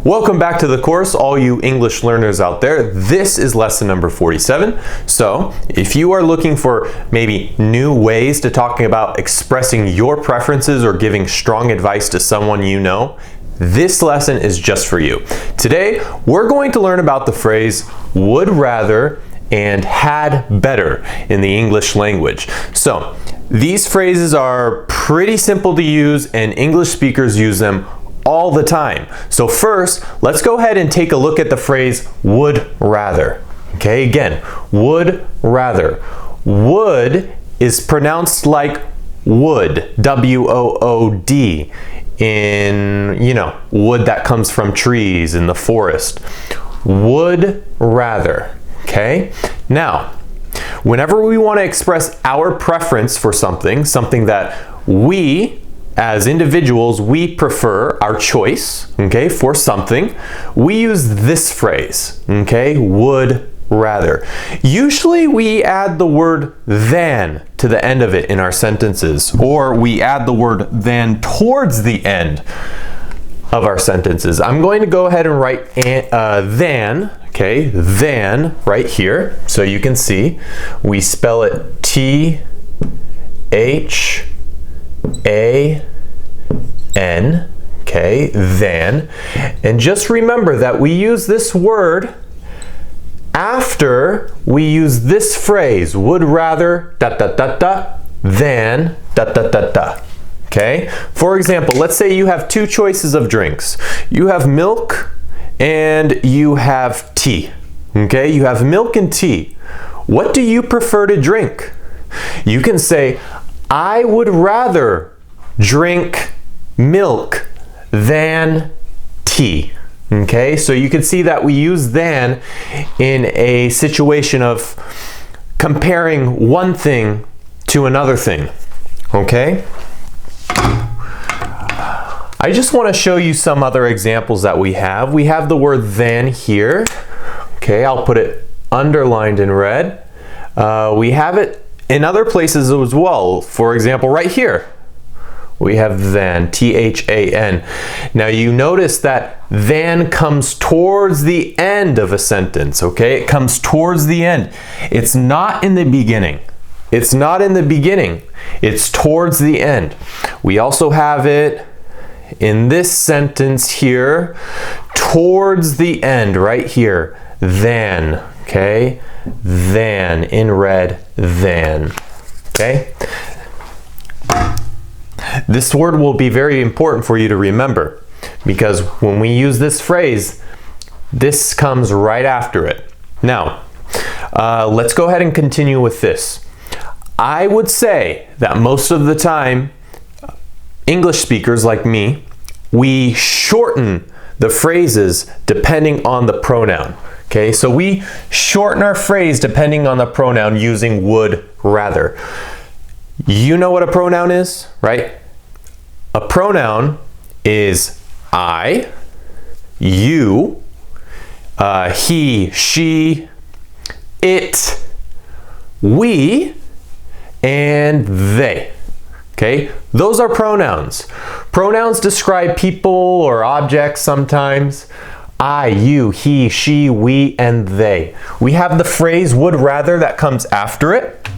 Welcome back to the course, all you English learners out there. This is lesson number 47. So, if you are looking for maybe new ways to talking about expressing your preferences or giving strong advice to someone you know, this lesson is just for you. Today, we're going to learn about the phrase would rather and had better in the English language. So, these phrases are pretty simple to use and English speakers use them all the time. So first, let's go ahead and take a look at the phrase would rather. Okay, again, would rather. Would is pronounced like wood, W-O-O-D, in, wood that comes from trees in the forest. Would rather, okay? Now, whenever we want to express our preference for something that we as individuals, we prefer our choice, okay, for something, we use this phrase, okay, would rather. Usually we add the word than to the end of it in our sentences, or we add the word than towards the end of our sentences. I'm going to go ahead and write than, okay, than right here, so you can see. We spell it T-H-A-N, okay, than. And just remember that we use this word after we use this phrase, would rather, than, okay? For example, let's say you have two choices of drinks. You have milk and you have tea, okay? You have milk and tea. What do you prefer to drink? You can say, I would rather drink milk than tea. Okay, so you can see that we use than in a situation of comparing one thing to another thing. Okay? I just want to show you some other examples that we have. We have the word than here. Okay, I'll put it underlined in red. We have it in other places as well. For example, right here, we have than, T-H-A-N. Now you notice that than comes towards the end of a sentence, okay? It comes towards the end. It's not in the beginning. It's not in the beginning. It's towards the end. We also have it in this sentence here, towards the end, right here, than, okay? Than, in red, than, okay? This word will be very important for you to remember because when we use this phrase, this comes right after it. Now, let's go ahead and continue with this. I would say that most of the time, English speakers like me, we shorten the phrases depending on the pronoun. Okay, so we shorten our phrase depending on the pronoun using would rather. You know what a pronoun is, right? A pronoun is I, you, he, she, it, we, and they. Okay? Those are pronouns. Pronouns describe people or objects sometimes. I, you, he, she, we, and they. We have the phrase would rather that comes after it.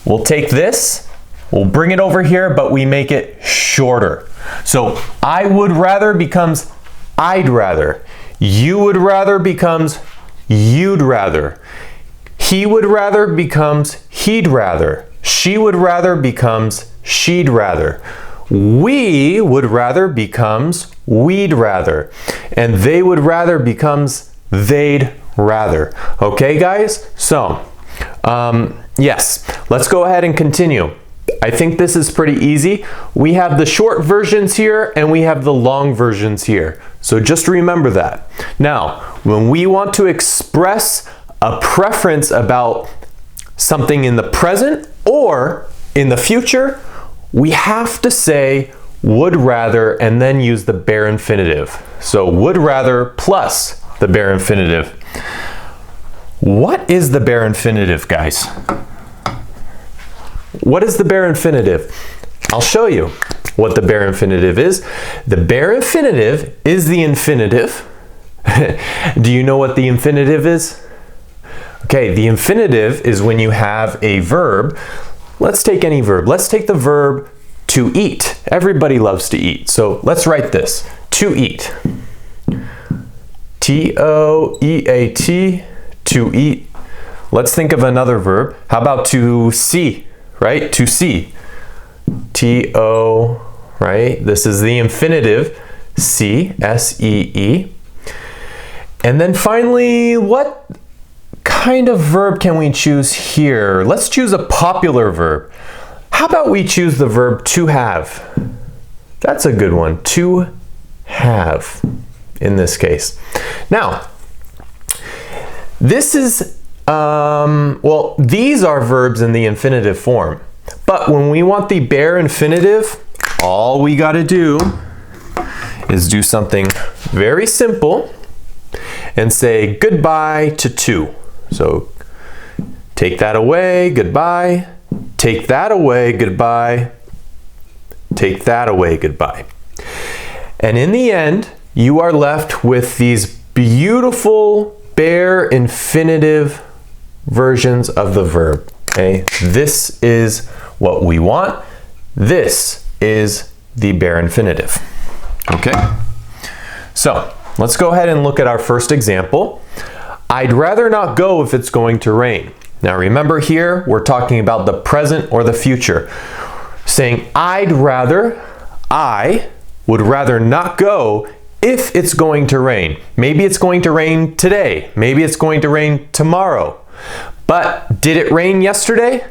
We'll take this, we'll bring it over here, but we make it shorter. So I would rather becomes I'd rather. You would rather becomes you'd rather. He would rather becomes he'd rather. She would rather becomes she'd rather. We would rather becomes we'd rather. And they would rather becomes they'd rather. Okay, guys? So, yes, let's go ahead and continue. I think this is pretty easy. We have the short versions here and we have the long versions here. So just remember that. Now, when we want to express a preference about something in the present or in the future, we have to say would rather and then use the bare infinitive. So would rather plus the bare infinitive. What is the bare infinitive, guys? What is the bare infinitive? I'll show you what the bare infinitive is. The bare infinitive is the infinitive. Do you know what the infinitive is? Okay, the infinitive is when you have a verb. Let's take any verb. Let's take the verb to eat. Everybody loves to eat. So let's write this. To eat. T-O-E-A-T, to eat. Let's think of another verb. How about to see, right? To see. T-O, right? This is the infinitive, see, S-E-E. And then finally, what kind of verb can we choose here? Let's choose a popular verb. How about we choose the verb to have? That's a good one, to have in this case. Now, this is, well, these are verbs in the infinitive form. But when we want the bare infinitive, all we got to do is do something very simple and say goodbye to. So take that away, goodbye. Take that away, goodbye. Take that away, goodbye. And in the end, you are left with these beautiful bare infinitive versions of the verb. Okay, this is what we want. This is the bare infinitive. Okay, so let's go ahead and look at our first example. I'd rather not go if it's going to rain. Now remember here, we're talking about the present or the future. Saying I would rather not go if it's going to rain. Maybe it's going to rain today. Maybe it's going to rain tomorrow. But did it rain yesterday?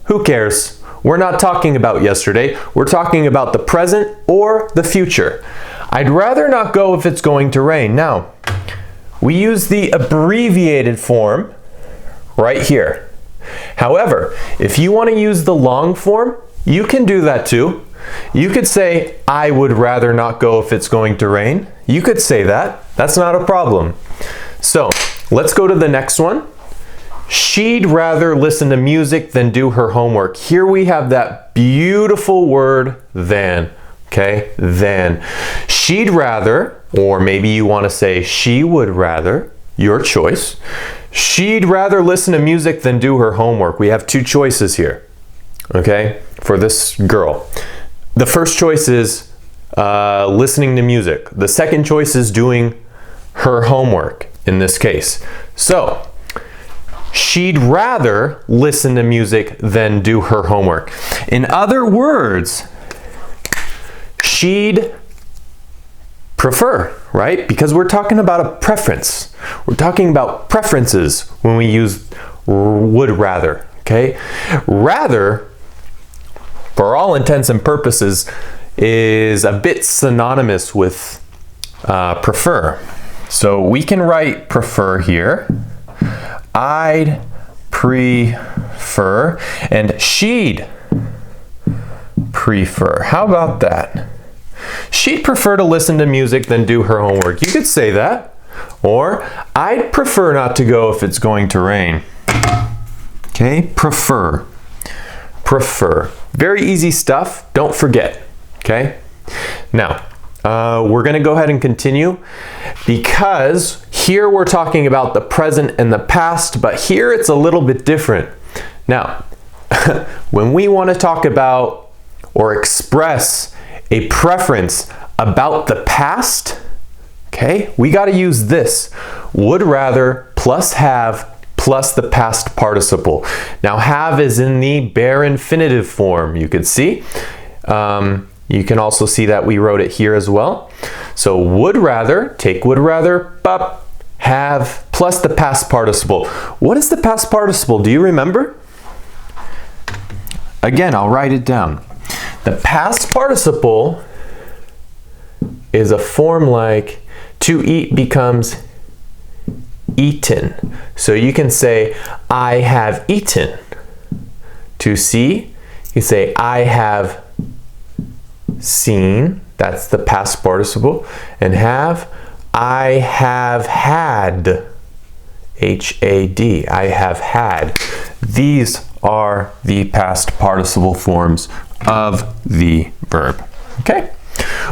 Who cares? We're not talking about yesterday. We're talking about the present or the future. I'd rather not go if it's going to rain. Now, we use the abbreviated form right here. However, if you want to use the long form, you can do that too. You could say, I would rather not go if it's going to rain. You could say that. That's not a problem. So, let's go to the next one. She'd rather listen to music than do her homework. Here we have that beautiful word, than. Okay, than. She'd rather, or maybe you want to say she would rather, your choice. She'd rather listen to music than do her homework. We have two choices here, okay, for this girl. The first choice is listening to music. The second choice is doing her homework in this case. So, she'd rather listen to music than do her homework. In other words, she'd prefer, right? Because we're talking about a preference. We're talking about preferences when we use would rather, okay? Rather, for all intents and purposes, is a bit synonymous with prefer. So we can write prefer here. I'd prefer, and she'd prefer. How about that? She'd prefer to listen to music than do her homework. You could say that. Or, I'd prefer not to go if it's going to rain. Okay, prefer. Prefer. Very easy stuff. Don't forget. Okay? Now, we're going to go ahead and continue because here we're talking about the present and the past, but here it's a little bit different. Now, when we want to talk about or express a preference about the past, okay, we got to use this. Would rather plus have plus the past participle. Now, have is in the bare infinitive form. You could see. You can also see that we wrote it here as well. So would rather, take would rather, have plus the past participle. What is the past participle? Do you remember? Again, I'll write it down. The past participle is a form like to eat becomes eaten. So you can say, I have eaten. To see, you say, I have seen. That's the past participle. And have, I have had. H-A-D. I have had. These are the past participle forms of the verb. Okay?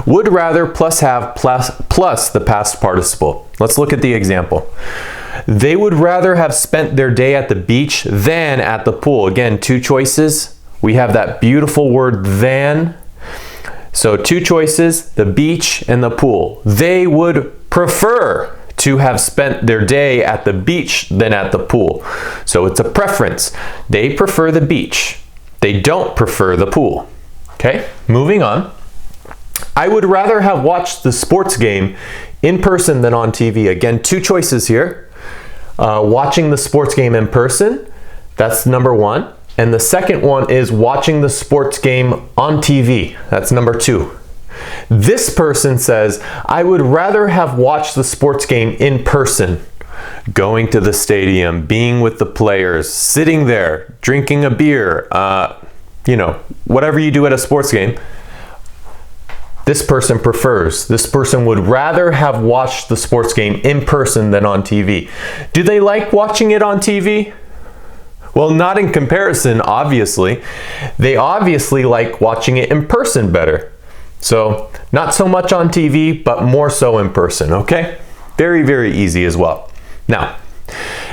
Would rather plus have plus the past participle. Let's look at the example. They would rather have spent their day at the beach than at the pool. Again, two choices. We have that beautiful word than. So two choices, the beach and the pool. They would prefer to have spent their day at the beach than at the pool. So it's a preference. They prefer the beach. They don't prefer the pool. Okay, moving on. I would rather have watched the sports game in person than on TV. Again, two choices here. Watching the sports game in person, that's number one. And the second one is watching the sports game on TV. That's number two. This person says, I would rather have watched the sports game in person. Going to the stadium, being with the players, sitting there, drinking a beer, you know, whatever you do at a sports game. This person prefers. This person would rather have watched the sports game in person than on TV. Do they like watching it on TV? Well, not in comparison, obviously. They obviously like watching it in person better. So, not so much on TV, but more so in person, okay? Very, very easy as well. Now,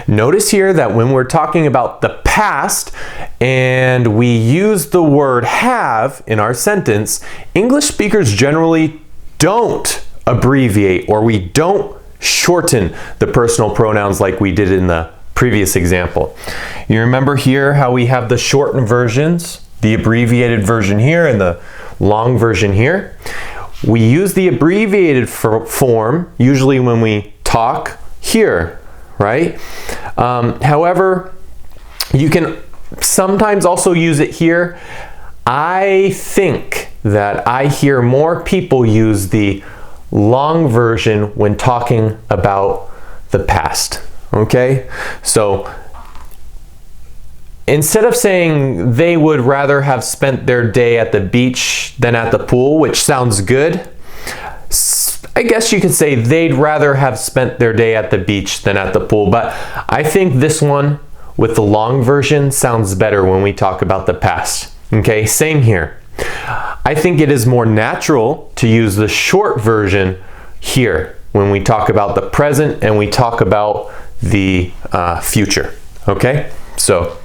notice here that when we're talking about the past and we use the word have in our sentence, English speakers generally don't abbreviate or we don't shorten the personal pronouns like we did in the previous example. You remember here how we have the shortened versions, the abbreviated version here and the long version here. We use the abbreviated form usually when we talk here, right? However, you can sometimes also use it here. I think that I hear more people use the long version when talking about the past. Okay, so instead of saying they would rather have spent their day at the beach than at the pool, which sounds good, I guess you could say they'd rather have spent their day at the beach than at the pool. But I think this one with the long version sounds better when we talk about the past. Okay, same here. I think it is more natural to use the short version here when we talk about the present and we talk about the future. Okay, so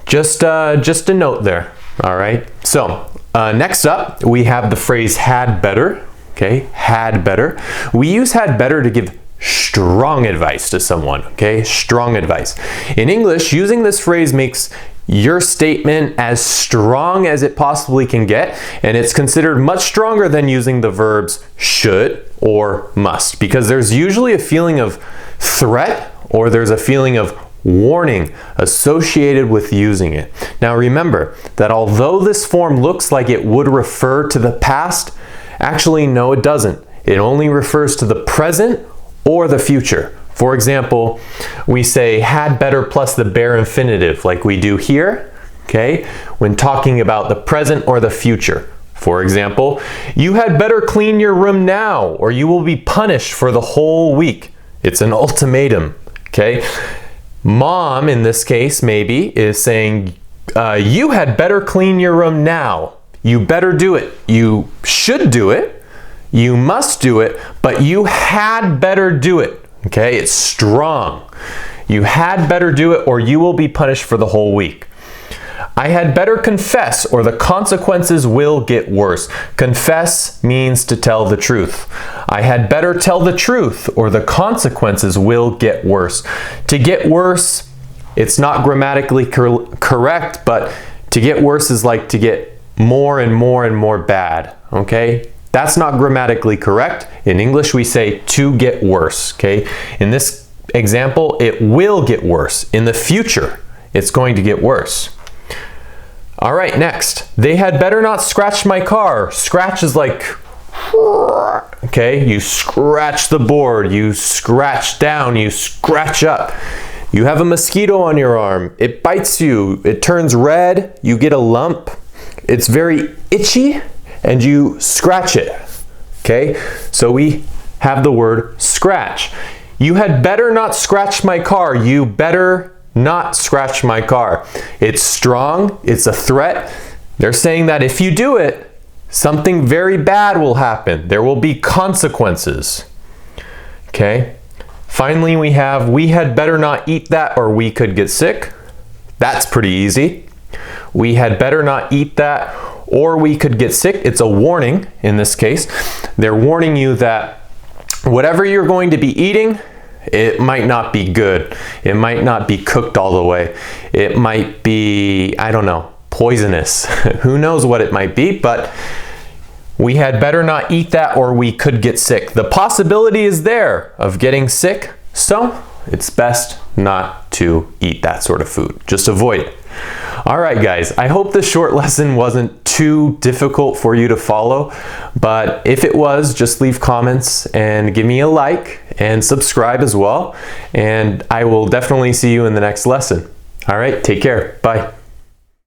just a note there. All right, so next up we have the phrase had better. Okay, had better. We use had better to give strong advice to someone. Okay, strong advice. In English, using this phrase makes your statement as strong as it possibly can get, and it's considered much stronger than using the verbs should or must, because there's usually a feeling of threat or there's a feeling of warning associated with using it. Now remember that although this form looks like it would refer to the past, actually no, it doesn't. It only refers to the present or the future. For example, we say had better plus the bare infinitive like we do here, okay, when talking about the present or the future. For example, you had better clean your room now or you will be punished for the whole week. It's an ultimatum, okay? Mom, in this case, maybe, is saying, you had better clean your room now. You better do it. You should do it. You must do it, but you had better do it. Okay, it's strong. You had better do it or you will be punished for the whole week. I had better confess or the consequences will get worse. Confess means to tell the truth. I had better tell the truth or the consequences will get worse. To get worse, it's not grammatically correct, but to get worse is like to get more and more and more bad. Okay? That's not grammatically correct. In English, we say to get worse, okay? In this example, it will get worse. In the future, it's going to get worse. All right, next. They had better not scratch my car. Scratch is like, okay? You scratch the board, you scratch down, you scratch up. You have a mosquito on your arm. It bites you. It turns red. You get a lump. It's very itchy. And you scratch it, okay? So we have the word scratch. You had better not scratch my car. You better not scratch my car. It's strong, it's a threat. They're saying that if you do it, something very bad will happen. There will be consequences. Okay? Finally, we have, we had better not eat that or we could get sick. That's pretty easy. We had better not eat that or we could get sick. It's a warning in this case. They're warning you that whatever you're going to be eating, it might not be good. It might not be cooked all the way. It might be, I don't know, poisonous. Who knows what it might be, but we had better not eat that or we could get sick. The possibility is there of getting sick, so it's best not to eat that sort of food. Just avoid it. All right, guys, I hope this short lesson wasn't too difficult for you to follow, but if it was, just leave comments and give me a like and subscribe as well, and I will definitely see you in the next lesson. All right, take care. Bye.